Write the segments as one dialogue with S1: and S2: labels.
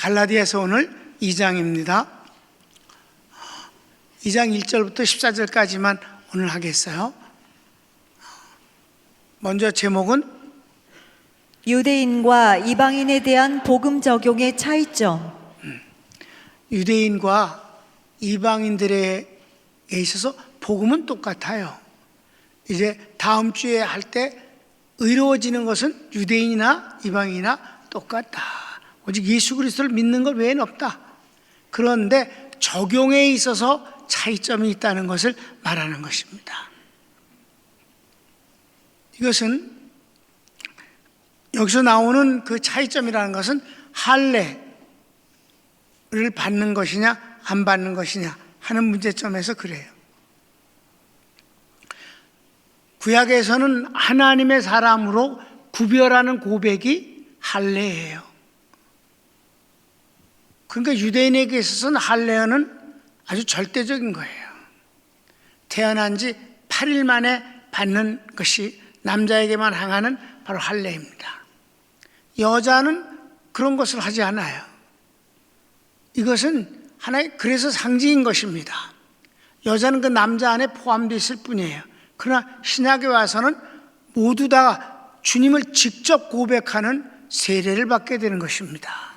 S1: 갈라디아서 오늘 2장입니다. 2장 1절부터 14절까지만 오늘 하겠어요. 먼저 제목은
S2: 유대인과 이방인에 대한 복음 적용의 차이점.
S1: 유대인과 이방인들에 있어서 복음은 똑같아요. 이제 다음 주에 할 때 의로워지는 것은 유대인이나 이방인이나 똑같다. 오직 예수 그리스도를 믿는 것 외에는 없다. 그런데 적용에 있어서 차이점이 있다는 것을 말하는 것입니다. 이것은 여기서 나오는 그 차이점이라는 것은 할례를 받는 것이냐 안 받는 것이냐 하는 문제점에서 그래요. 구약에서는 하나님의 사람으로 구별하는 고백이 할례예요. 그러니까 유대인에게 있어서는 할례는 아주 절대적인 거예요. 태어난 지 8일 만에 받는 것이 남자에게만 행하는 바로 할례입니다. 여자는 그런 것을 하지 않아요. 이것은 하나의 그래서 상징인 것입니다. 여자는 그 남자 안에 포함되어 있을 뿐이에요. 그러나 신약에 와서는 모두 다 주님을 직접 고백하는 세례를 받게 되는 것입니다.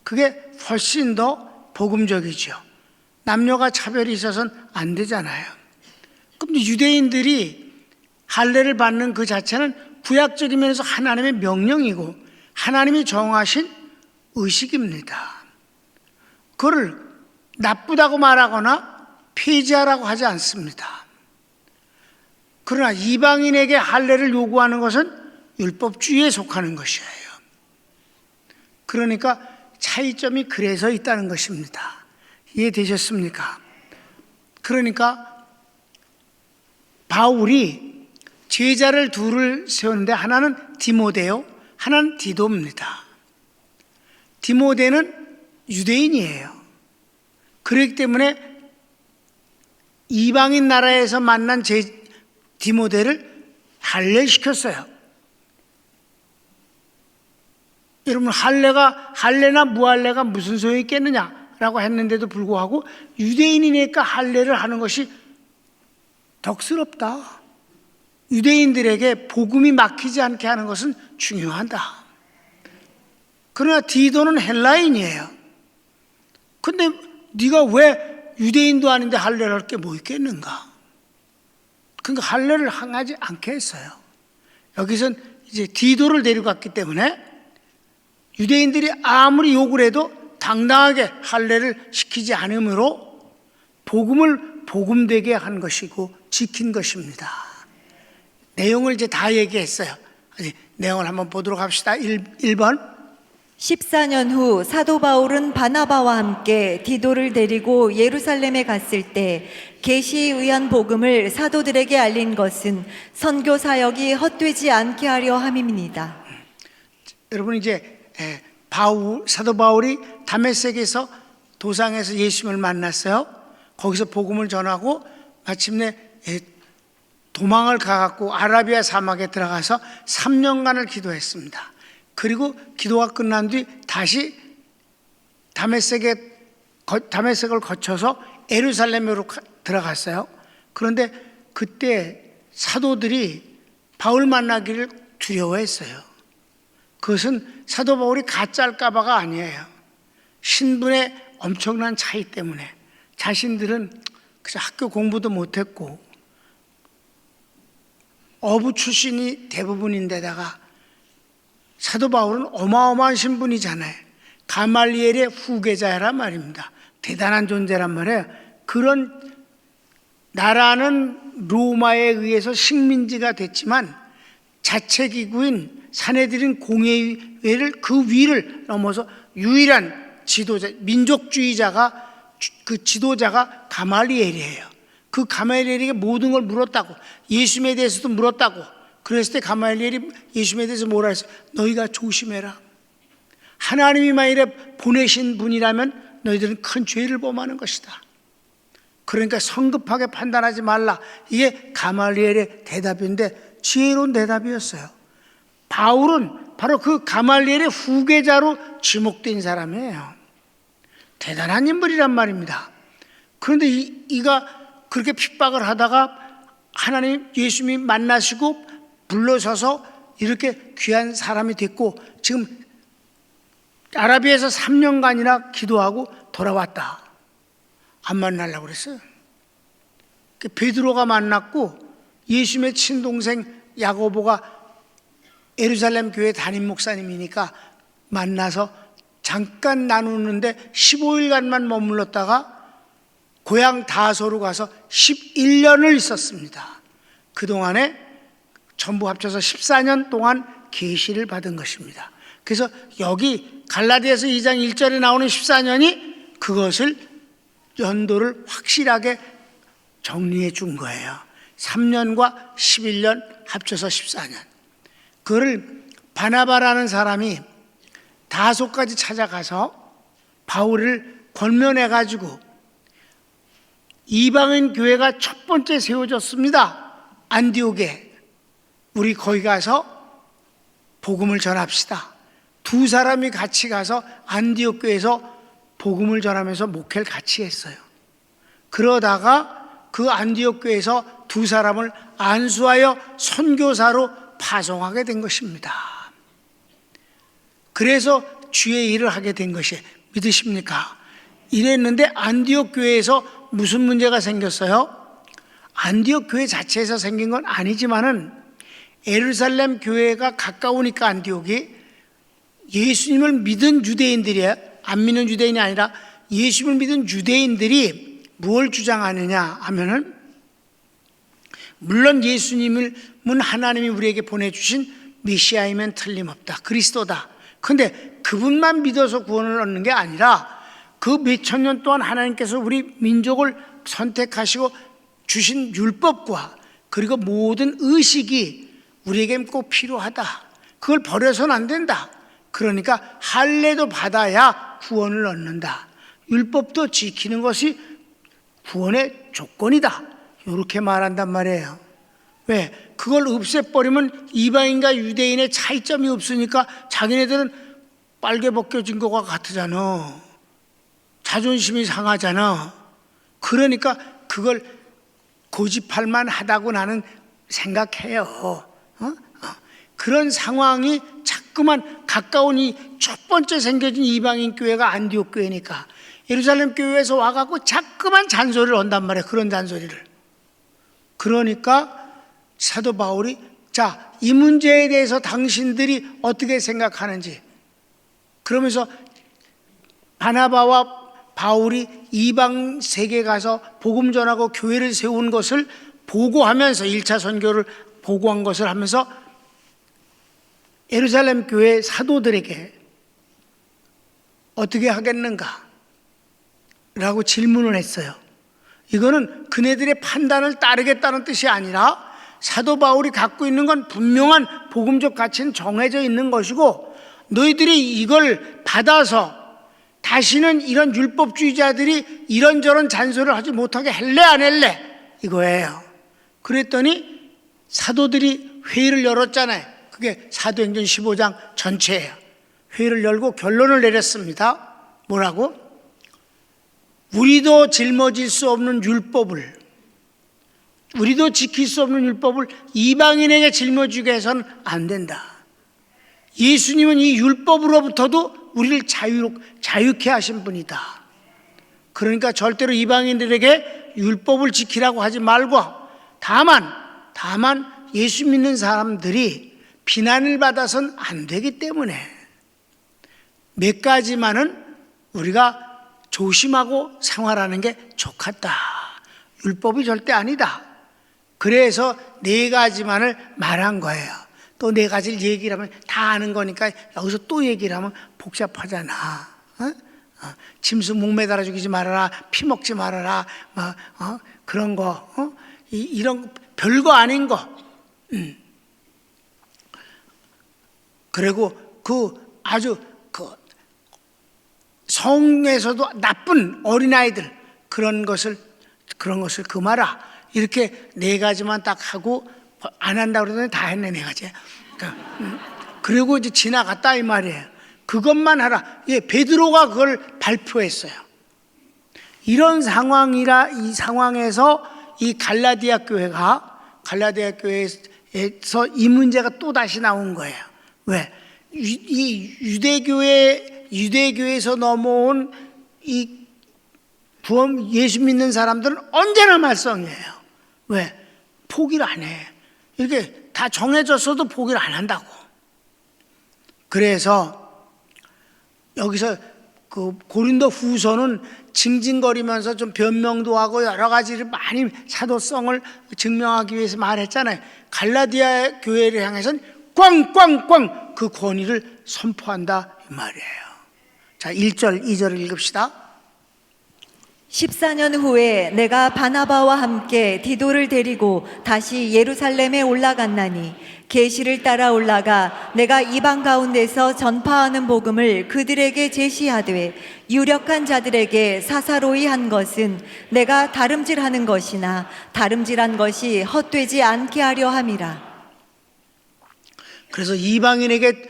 S1: 그게 훨씬 더 복음적이죠. 남녀가 차별이 있어서는 안 되잖아요. 그럼 유대인들이 할례를 받는 그 자체는 구약적인 면에서 하나님의 명령이고 하나님이 정하신 의식입니다. 그걸 나쁘다고 말하거나 폐지하라고 하지 않습니다. 그러나 이방인에게 할례를 요구하는 것은 율법주의에 속하는 것이에요. 그러니까 차이점이 그래서 있다는 것입니다. 이해되셨습니까? 그러니까 바울이 제자를 둘을 세우는데 하나는 디모데요, 하나는 디도입니다. 디모데는 유대인이에요. 그렇기 때문에 이방인 나라에서 만난 디모데를 할례시켰어요. 여러분, 할례나 무할례가 무슨 소용이 있겠느냐라고 했는데도 불구하고 유대인이니까 할례를 하는 것이 덕스럽다. 유대인들에게 복음이 막히지 않게 하는 것은 중요하다. 그러나 디도는 헬라인이에요. 근데 네가 왜 유대인도 아닌데 할례를 할 게 뭐 있겠는가? 그러니까 할례를 하지 않게 했어요. 여기선 이제 디도를 데려갔기 때문에 유대인들이 아무리 욕을 해도 당당하게 할례를 시키지 않으므로 복음을 복음되게 한 것이고 지킨 것입니다. 내용을 이제 다 얘기했어요. 내용을 한번 보도록 합시다. 1번
S2: 14년 후 사도 바울은 바나바와 함께 디도를 데리고 예루살렘에 갔을 때 계시에 의한 복음을 사도들에게 알린 것은 선교 사역이 헛되지 않게 하려 함입니다.
S1: 여러분, 이제 사도 바울이 다메섹에서 도상에서 예수님을 만났어요. 거기서 복음을 전하고 마침내 도망을 가갖고 아라비아 사막에 들어가서 3년간을 기도했습니다. 그리고 기도가 끝난 뒤 다시 다메섹을 거쳐서 예루살렘으로 들어갔어요. 그런데 그때 사도들이 바울 만나기를 두려워했어요. 그것은 사도 바울이 가짜일까봐가 아니에요. 신분의 엄청난 차이 때문에 자신들은 그저 학교 공부도 못했고 어부 출신이 대부분인데다가 사도 바울은 어마어마한 신분이잖아요. 가말리엘의 후계자란 말입니다. 대단한 존재란 말이에요. 그런 나라는 로마에 의해서 식민지가 됐지만 자체기구인 사내들인 공회를 그 위를 넘어서 유일한 지도자, 민족주의자가 그 지도자가 가말리엘이에요. 그 가말리엘에게 모든 걸 물었다고, 예수님에 대해서도 물었다고. 그랬을 때 가말리엘이 예수님에 대해서 뭐라 했어요? 너희가 조심해라. 하나님이 만일에 보내신 분이라면 너희들은 큰 죄를 범하는 것이다. 그러니까 성급하게 판단하지 말라. 이게 가말리엘의 대답인데 지혜로운 대답이었어요. 바울은 바로 그 가말리엘의 후계자로 지목된 사람이에요. 대단한 인물이란 말입니다. 그런데 이가 그렇게 핍박을 하다가 하나님 예수님이 만나시고 불러셔서 이렇게 귀한 사람이 됐고, 지금 아라비아에서 3년간이나 기도하고 돌아왔다. 안 만나려고 그랬어요. 베드로가 만났고, 예수님의 친동생 야고보가 예루살렘 교회 담임 목사님이니까 만나서 잠깐 나누는데 15일간만 머물렀다가 고향 다소로 가서 11년을 있었습니다. 그동안에 전부 합쳐서 14년 동안 계시를 받은 것입니다. 그래서 여기 갈라디아서 2장 1절에 나오는 14년이 그것을 연도를 확실하게 정리해 준 거예요. 3년과 11년 합쳐서 14년. 그를 바나바라는 사람이 다소까지 찾아가서 바울을 권면해 가지고 이방인 교회가 첫 번째 세워졌습니다. 안디옥에. 우리 거기 가서 복음을 전합시다. 두 사람이 같이 가서 안디옥 교회에서 복음을 전하면서 목회를 같이 했어요. 그러다가 그 안디옥 교회에서 두 사람을 안수하여 선교사로 파송하게 된 것입니다. 그래서 주의 일을 하게 된 것이 믿으십니까? 이랬는데 안디옥 교회에서 무슨 문제가 생겼어요? 안디옥 교회 자체에서 생긴 건 아니지만은 예루살렘 교회가 가까우니까 안디옥이 예수님을 믿은 유대인들이에요. 안 믿는 유대인이 아니라 예수님을 믿은 유대인들이 무엇을 주장하느냐 하면은, 물론 예수님은 하나님이 우리에게 보내주신 메시아이면 틀림없다, 그리스도다. 그런데 그분만 믿어서 구원을 얻는 게 아니라 그 몇천 년 동안 하나님께서 우리 민족을 선택하시고 주신 율법과 그리고 모든 의식이 우리에게 꼭 필요하다. 그걸 버려서는 안 된다. 그러니까 할례도 받아야 구원을 얻는다. 율법도 지키는 것이 구원의 조건이다. 이렇게 말한단 말이에요. 왜? 그걸 없애버리면 이방인과 유대인의 차이점이 없으니까 자기네들은 빨개 벗겨진 것과 같으잖아. 자존심이 상하잖아. 그러니까 그걸 고집할 만하다고 나는 생각해요. 그런 상황이 자꾸만 가까운 이 첫 번째 생겨진 이방인 교회가 안디옥 교회니까 예루살렘 교회에서 와갖고 자꾸만 잔소리를 한단 말이에요. 그런 잔소리를. 그러니까 사도 바울이, 자, 이 문제에 대해서 당신들이 어떻게 생각하는지, 그러면서 바나바와 바울이 이방 세계에 가서 복음 전하고 교회를 세운 것을 보고하면서 1차 선교를 보고한 것을 하면서 예루살렘 교회 사도들에게 어떻게 하겠는가 라고 질문을 했어요. 이거는 그네들의 판단을 따르겠다는 뜻이 아니라 사도 바울이 갖고 있는 건 분명한 복음적 가치는 정해져 있는 것이고, 너희들이 이걸 받아서 다시는 이런 율법주의자들이 이런저런 잔소리를 하지 못하게 할래 안 할래 이거예요. 그랬더니 사도들이 회의를 열었잖아요. 그게 사도행전 15장 전체예요. 회의를 열고 결론을 내렸습니다. 뭐라고? 우리도 짊어질 수 없는 율법을, 우리도 지킬 수 없는 율법을 이방인에게 짊어지게 해서는 안 된다. 예수님은 이 율법으로부터도 우리를 자유케 하신 분이다. 그러니까 절대로 이방인들에게 율법을 지키라고 하지 말고, 다만 예수 믿는 사람들이 비난을 받아서는 안 되기 때문에 몇 가지만은 우리가 조심하고 생활하는 게 좋겠다. 율법이 절대 아니다. 그래서 4가지만을 말한 거예요. 또 4가지를 얘기를 하면 다 아는 거니까 여기서 또 얘기를 하면 복잡하잖아. 짐승 목매달아 죽이지 말아라, 피 먹지 말아라, 그런 거, 이런 별거 아닌 거. 그리고 아주 성에서도 나쁜 어린아이들, 그런 것을 금하라. 이렇게 4가지만 딱 하고 안 한다고 그러더니 다 했네, 4가지. 그리고 이제 지나갔다 이 말이에요. 그것만 하라. 예, 베드로가 그걸 발표했어요. 이런 상황이라 이 상황에서 이 갈라디아 교회에서 이 문제가 또 다시 나온 거예요. 왜? 이 유대교에서 넘어온 이 예수 믿는 사람들은 언제나 말썽이에요. 왜? 포기를 안 해. 이렇게 다 정해졌어도 포기를 안 한다고. 그래서 여기서 그 고린도 후서는 징징거리면서 좀 변명도 하고 여러 가지를 많이 사도성을 증명하기 위해서 말했잖아요. 갈라디아 교회를 향해서는 꽝꽝꽝 그 권위를 선포한다 이 말이에요. 자, 1절 2절을 읽읍시다.
S2: 14년 후에 내가 바나바와 함께 디도를 데리고 다시 예루살렘에 올라갔나니 계시를 따라 올라가 내가 이방 가운데서 전파하는 복음을 그들에게 제시하되 유력한 자들에게 사사로이 한 것은 내가 다름질하는 것이나 다름질한 것이 헛되지 않게 하려 함이라.
S1: 그래서 이방인에게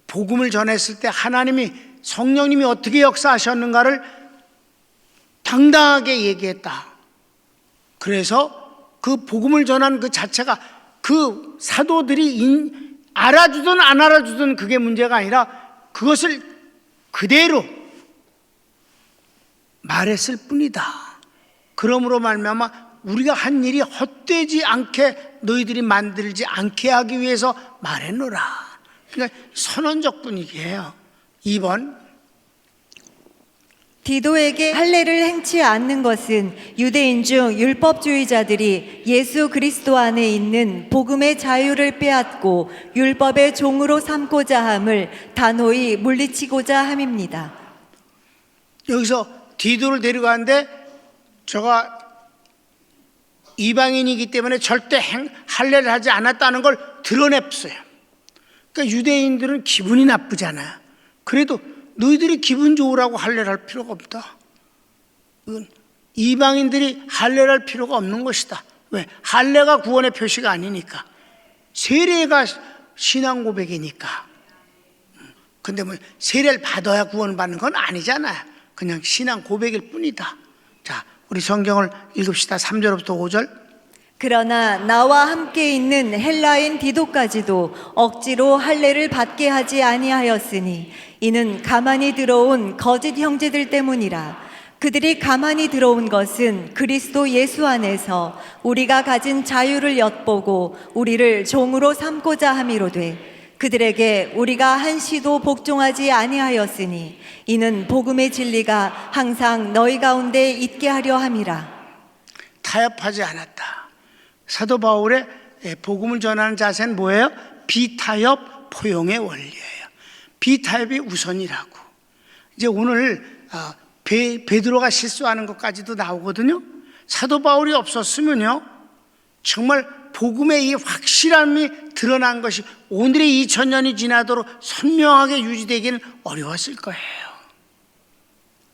S1: 복음을 전했을 때 하나님이 성령님이 어떻게 역사하셨는가를 당당하게 얘기했다. 그래서 그 복음을 전한 그 자체가 그 사도들이 알아주든 안 알아주든 그게 문제가 아니라 그것을 그대로 말했을 뿐이다. 그러므로 말미암아 우리가 한 일이 헛되지 않게 너희들이 만들지 않게 하기 위해서 말했노라. 그러니까 선언적 분위기예요. 2번
S2: 디도에게 할례를 행치 않는 것은 유대인 중 율법주의자들이 예수 그리스도 안에 있는 복음의 자유를 빼앗고 율법의 종으로 삼고자 함을 단호히 물리치고자 함입니다.
S1: 여기서 디도를 데려가는데 저가 이방인이기 때문에 절대 할례를 하지 않았다는 걸 드러냈어요. 그러니까 유대인들은 기분이 나쁘잖아. 그래도 너희들이 기분 좋으라고 할례를 할 필요가 없다. 이방인들이 할례를 할 필요가 없는 것이다. 왜? 할례가 구원의 표시가 아니니까. 세례가 신앙 고백이니까. 근데 뭐 세례를 받아야 구원을 받는 건 아니잖아요. 그냥 신앙 고백일 뿐이다. 자, 우리 성경을 읽읍시다. 3절부터 5절.
S2: 그러나 나와 함께 있는 헬라인 디도까지도 억지로 할례를 받게 하지 아니하였으니 이는 가만히 들어온 거짓 형제들 때문이라. 그들이 가만히 들어온 것은 그리스도 예수 안에서 우리가 가진 자유를 엿보고 우리를 종으로 삼고자 함이로되 그들에게 우리가 한시도 복종하지 아니하였으니 이는 복음의 진리가 항상 너희 가운데 있게 하려 함이라.
S1: 타협하지 않았다. 사도 바울의 복음을 전하는 자세는 뭐예요? 비타협 포용의 원리예요. 비타협이 우선이라고. 이제 오늘 베드로가 실수하는 것까지도 나오거든요. 사도 바울이 없었으면요, 정말 복음의 이 확실함이 드러난 것이 오늘의 2000년이 지나도록 선명하게 유지되기는 어려웠을 거예요.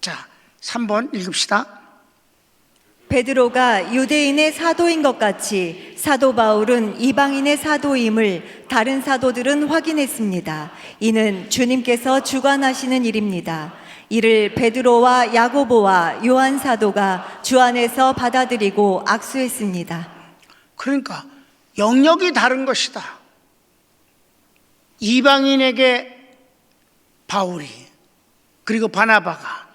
S1: 자, 3번 읽읍시다.
S2: 베드로가 유대인의 사도인 것 같이 사도 바울은 이방인의 사도임을 다른 사도들은 확인했습니다. 이는 주님께서 주관하시는 일입니다. 이를 베드로와 야고보와 요한 사도가 주 안에서 받아들이고 악수했습니다.
S1: 그러니까 영역이 다른 것이다. 이방인에게 바울이, 그리고 바나바가,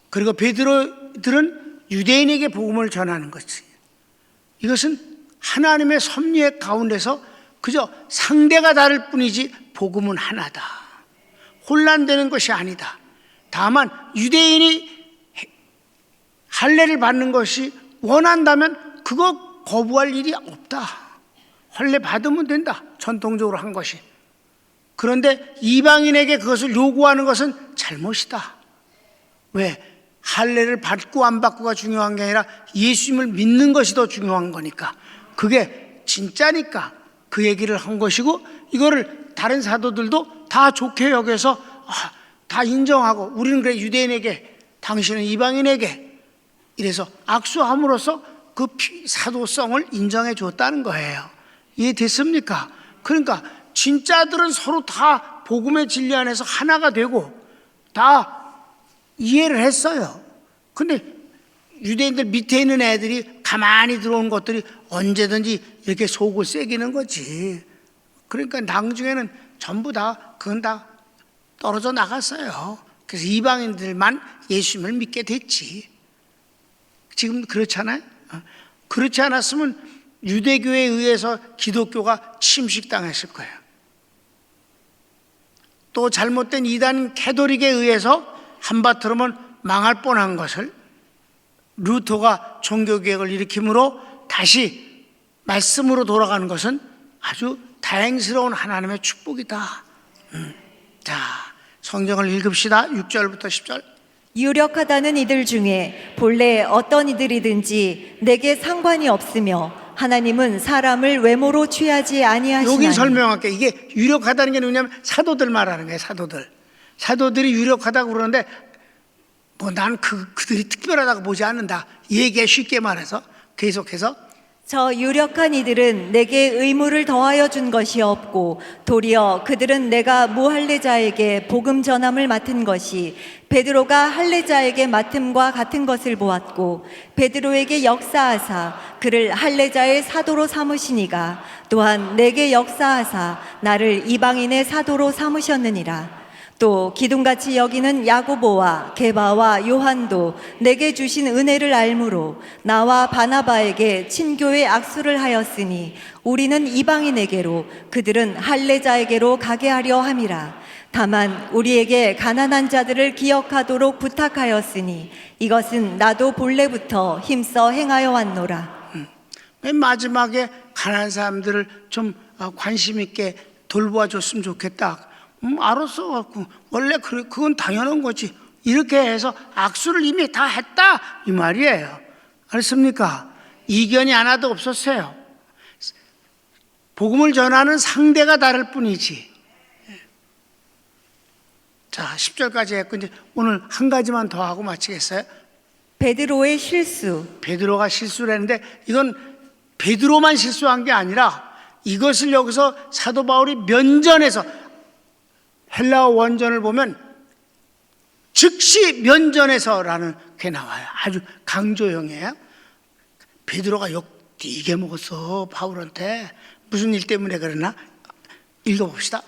S1: 그리고 베드로들은 유대인에게 복음을 전하는 것이, 이것은 하나님의 섭리의 가운데서 그저 상대가 다를 뿐이지 복음은 하나다. 혼란되는 것이 아니다. 다만 유대인이 할례를 받는 것이 원한다면 그거 거부할 일이 없다. 할례 받으면 된다. 전통적으로 한 것이. 그런데 이방인에게 그것을 요구하는 것은 잘못이다. 왜? 할례를 받고 안 받고가 중요한 게 아니라 예수님을 믿는 것이 더 중요한 거니까, 그게 진짜니까 그 얘기를 한 것이고, 이거를 다른 사도들도 다 좋게 여겨서 다 인정하고, 우리는 그래 유대인에게, 당신은 이방인에게, 이래서 악수함으로써 그 사도성을 인정해 줬다는 거예요. 이해됐습니까? 그러니까 진짜들은 서로 다 복음의 진리 안에서 하나가 되고 다 이해를 했어요. 근데 유대인들 밑에 있는 애들이 가만히 들어온 것들이 언제든지 이렇게 속을 새기는 거지. 그러니까 나중에는 전부 다 그건 다 떨어져 나갔어요. 그래서 이방인들만 예수님을 믿게 됐지. 지금 그렇잖아요. 그렇지 않았으면 유대교에 의해서 기독교가 침식당했을 거예요. 또 잘못된 이단 캐톨릭에 의해서 한바탕으로는 망할 뻔한 것을 루터가 종교개혁을 일으킴으로 다시 말씀으로 돌아가는 것은 아주 다행스러운 하나님의 축복이다. 자, 성경을 읽읍시다. 6절부터 10절.
S2: 유력하다는 이들 중에 본래 어떤 이들이든지 내게 상관이 없으며 하나님은 사람을 외모로 취하지 아니하시나니.
S1: 여기 설명할게. 이게 유력하다는 게 뭐냐면 사도들 말하는 거예요. 사도들이 유력하다고 그러는데 뭐 난 그들이 특별하다고 보지 않는다. 얘기해 쉽게 말해서. 계속해서
S2: 저 유력한 이들은 내게 의무를 더하여 준 것이 없고 도리어 그들은 내가 무할례자에게 복음 전함을 맡은 것이 베드로가 할례자에게 맡음과 같은 것을 보았고 베드로에게 역사하사 그를 할례자의 사도로 삼으시니가 또한 내게 역사하사 나를 이방인의 사도로 삼으셨느니라. 또 기둥같이 여기는 야고보와 게바와 요한도 내게 주신 은혜를 알므로 나와 바나바에게 친교의 악수를 하였으니 우리는 이방인에게로 그들은 할례자에게로 가게 하려 함이라. 다만 우리에게 가난한 자들을 기억하도록 부탁하였으니 이것은 나도 본래부터 힘써 행하여 왔노라.
S1: 맨 마지막에 가난한 사람들을 좀 관심 있게 돌보아 줬으면 좋겠다. 알았어. 원래 그건 당연한 거지. 이렇게 해서 악수를 이미 다 했다 이 말이에요. 알았습니까? 이견이 하나도 없었어요. 복음을 전하는 상대가 다를 뿐이지. 자, 10절까지 했고 이제 오늘 한 가지만 더 하고 마치겠어요.
S2: 베드로의 실수.
S1: 베드로가 실수를 했는데 이건 베드로만 실수한 게 아니라 이것을 여기서 사도 바울이 면전에서 헬라어 원전을 보면 즉시 면전에서라는 게 나와요. 아주 강조형이에요. 베드로가 욕 되게 먹었어 바울한테. 무슨 일 때문에 그러나 읽어봅시다.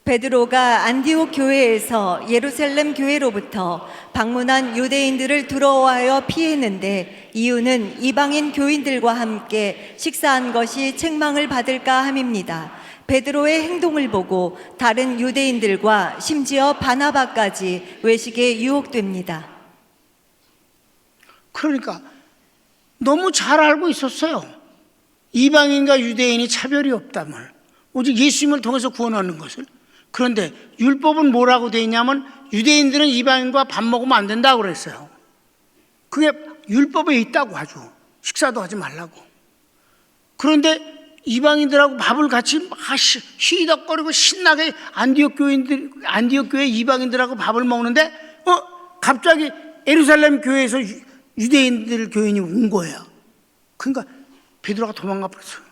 S2: 베드로가 안디옥 교회에서 예루살렘 교회로부터 방문한 유대인들을 두려워하여 피했는데 이유는 이방인 교인들과 함께 식사한 것이 책망을 받을까 함입니다. 베드로의 행동을 보고 다른 유대인들과 심지어 바나바까지 외식에 유혹됩니다.
S1: 그러니까 너무 잘 알고 있었어요. 이방인과 유대인이 차별이 없다면 오직 예수님을 통해서 구원하는 것을. 그런데 율법은 뭐라고 되어 있냐면 유대인들은 이방인과 밥 먹으면 안 된다고 그랬어요. 그게 율법에 있다고 아주. 식사도 하지 말라고. 그런데 이방인들하고 밥을 같이 시덕거리고 신나게 안디옥 교회 이방인들하고 밥을 먹는데 갑자기 예루살렘 교회에서 유대인들 교인이 온 거예요. 그러니까 베드로가 도망가 버렸어요.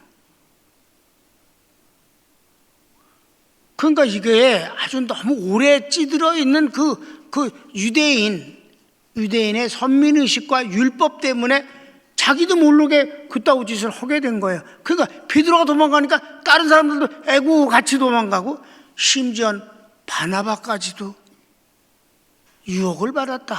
S1: 그러니까 이게 아주 너무 오래 찌들어 있는 그 유대인의 선민의식과 율법 때문에 자기도 모르게 그따구 짓을 하게 된 거예요. 그러니까 베드로가 도망가니까 다른 사람들도 애구 같이 도망가고 심지어 바나바까지도 유혹을 받았다.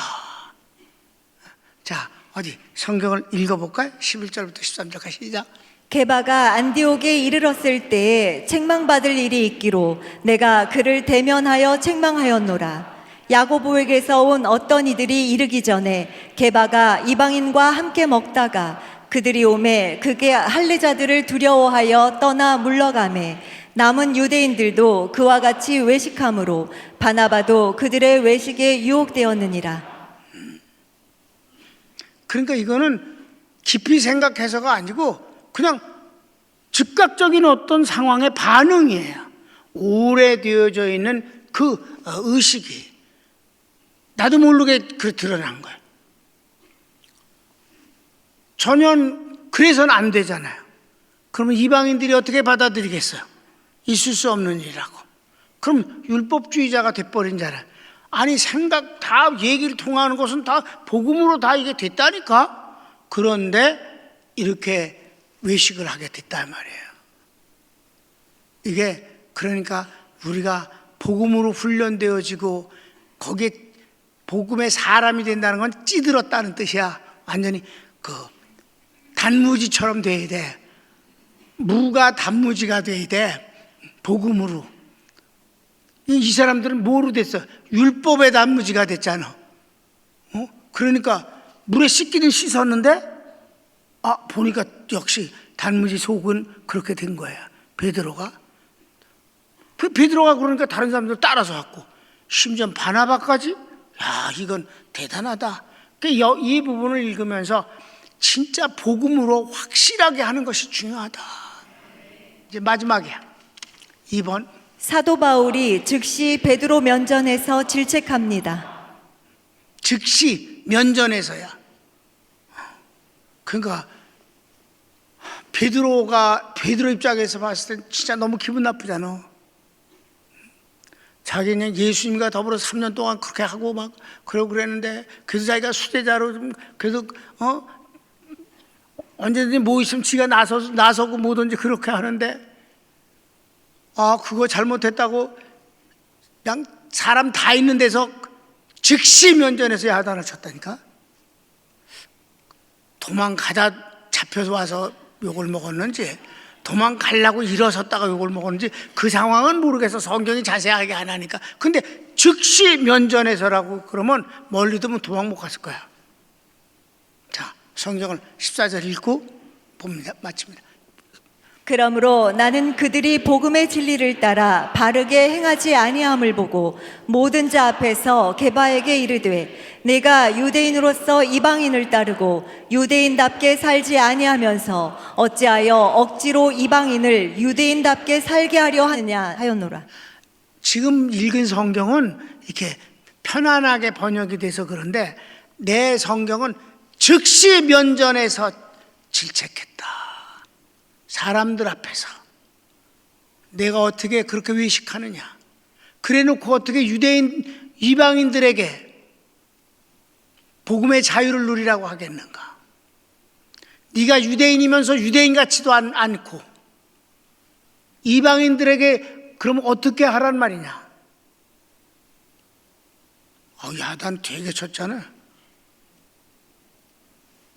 S1: 자, 어디 성경을 읽어볼까요? 11절부터 13절까지 시작.
S2: 게바가 안디옥에 이르렀을 때에 책망받을 일이 있기로 내가 그를 대면하여 책망하였노라. 야고보에게서 온 어떤 이들이 이르기 전에 게바가 이방인과 함께 먹다가 그들이 오매 그게 할례자들을 두려워하여 떠나 물러가매 남은 유대인들도 그와 같이 외식함으로 바나바도 그들의 외식에 유혹되었느니라.
S1: 그러니까 이거는 깊이 생각해서가 아니고 그냥 즉각적인 어떤 상황의 반응이에요. 오래되어져 있는 그 의식이 나도 모르게 드러난 거예요. 전혀 그래서는 안 되잖아요. 그러면 이방인들이 어떻게 받아들이겠어요? 있을 수 없는 일이라고. 그럼 율법주의자가 돼버린 자는, 아니 생각 다 얘기를 통하는 것은 다 복음으로 다 이게 됐다니까. 그런데 이렇게 외식을 하게 됐단 말이에요. 이게 그러니까 우리가 복음으로 훈련되어지고 거기에 복음의 사람이 된다는 건 찌들었다는 뜻이야. 완전히 그 단무지처럼 돼야 돼. 무가 단무지가 돼야 돼. 복음으로. 이 사람들은 뭐로 됐어? 율법의 단무지가 됐잖아. 그러니까 물에 씻기는 씻었는데 보니까 역시 단무지 속은 그렇게 된 거야. 베드로가 그러니까 다른 사람들 따라서 왔고, 심지어 바나바까지. 야, 이건 대단하다. 이 부분을 읽으면서 진짜 복음으로 확실하게 하는 것이 중요하다. 이제 마지막이야. 2번.
S2: 사도 바울이 즉시 베드로 면전에서 질책합니다.
S1: 즉시 면전에서야. 그러니까 베드로 입장에서 봤을 때 진짜 너무 기분 나쁘잖아. 자기는 예수님과 더불어 3년 동안 그렇게 하고 막 그러고 그랬는데, 그래서 자기가 수제자로 좀 그래도 언제든지 뭐 있으면 지가 나서고 뭐든지 그렇게 하는데, 그거 잘못했다고 그냥 사람 다 있는 데서 즉시 면전에서 야단을 쳤다니까. 도망가다 잡혀서 와서 욕을 먹었는지, 도망가려고 일어섰다가 욕을 먹었는지 그 상황은 모르겠어. 성경이 자세하게 안 하니까. 근데 즉시 면전에서라고 그러면 멀리 두면 도망 못 갔을 거야. 자, 성경을 14절 읽고 봅니다. 마칩니다.
S2: 그러므로 나는 그들이 복음의 진리를 따라 바르게 행하지 아니함을 보고 모든 자 앞에서 게바에게 이르되, 내가 유대인으로서 이방인을 따르고 유대인답게 살지 아니하면서 어찌하여 억지로 이방인을 유대인답게 살게 하려 하느냐 하였노라.
S1: 지금 읽은 성경은 이렇게 편안하게 번역이 돼서 그런데, 내 성경은 즉시 면전에서 질책했다. 사람들 앞에서 내가 어떻게 그렇게 외식하느냐, 그래 놓고 어떻게 유대인 이방인들에게 복음의 자유를 누리라고 하겠는가. 네가 유대인이면서 유대인 같지도 않고 이방인들에게 그러면 어떻게 하란 말이냐. 야단 되게 쳤잖아.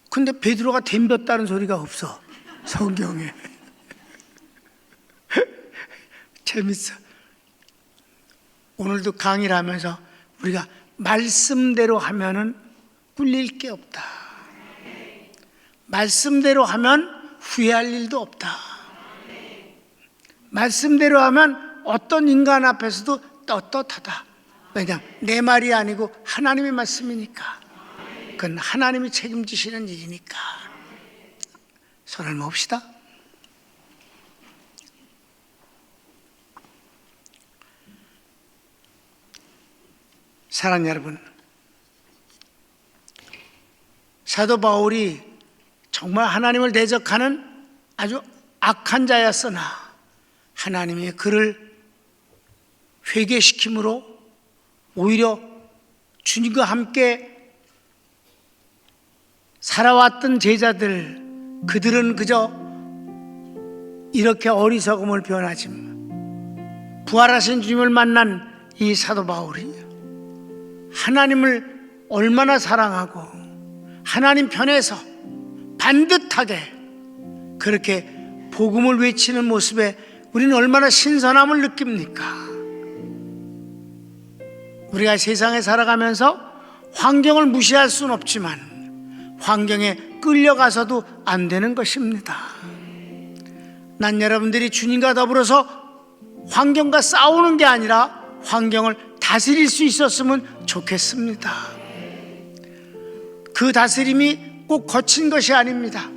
S1: 근데 베드로가 덤볐다는 소리가 없어, 성경에. 재밌어. 오늘도 강의를 하면서 우리가 말씀대로 하면은 꿀릴 게 없다. 말씀대로 하면 후회할 일도 없다. 말씀대로 하면 어떤 인간 앞에서도 떳떳하다. 왜냐하면 내 말이 아니고 하나님의 말씀이니까. 그건 하나님이 책임지시는 일이니까. 손을 모읍시다. 사랑하는 여러분, 사도 바울이 정말 하나님을 대적하는 아주 악한 자였으나 하나님이 그를 회개시킴으로 오히려 주님과 함께 살아왔던 제자들, 그들은 그저 이렇게 어리석음을 변하지, 부활하신 주님을 만난 이 사도 바울이 하나님을 얼마나 사랑하고 하나님 편에서 반듯하게 그렇게 복음을 외치는 모습에 우리는 얼마나 신선함을 느낍니까? 우리가 세상에 살아가면서 환경을 무시할 수는 없지만 환경에 끌려가서도 안 되는 것입니다. 난 여러분들이 주님과 더불어서 환경과 싸우는 게 아니라 환경을 다스릴 수 있었으면 좋겠습니다. 그 다스림이 꼭 거친 것이 아닙니다.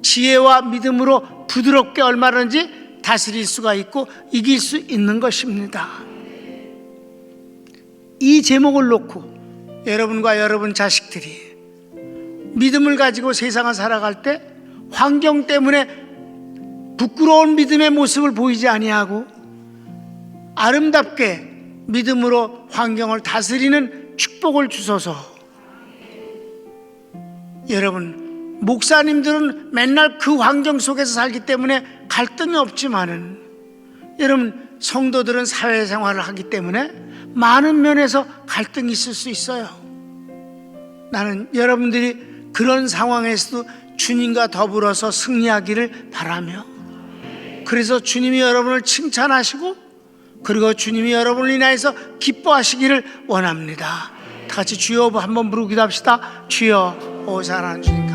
S1: 지혜와 믿음으로 부드럽게 얼마든지 다스릴 수가 있고 이길 수 있는 것입니다. 이 제목을 놓고 여러분과 여러분 자식들이 믿음을 가지고 세상을 살아갈 때 환경 때문에 부끄러운 믿음의 모습을 보이지 아니하고 아름답게 믿음으로 환경을 다스리는 축복을 주소서. 여러분, 목사님들은 맨날 그 환경 속에서 살기 때문에 갈등이 없지만은, 여러분 성도들은 사회생활을 하기 때문에 많은 면에서 갈등이 있을 수 있어요. 나는 여러분들이 그런 상황에서도 주님과 더불어서 승리하기를 바라며, 그래서 주님이 여러분을 칭찬하시고 그리고 주님이 여러분을 인하여서 기뻐하시기를 원합니다. 다 같이 주여 한번 부르기도 합시다. 주여, 오 사랑하는 주님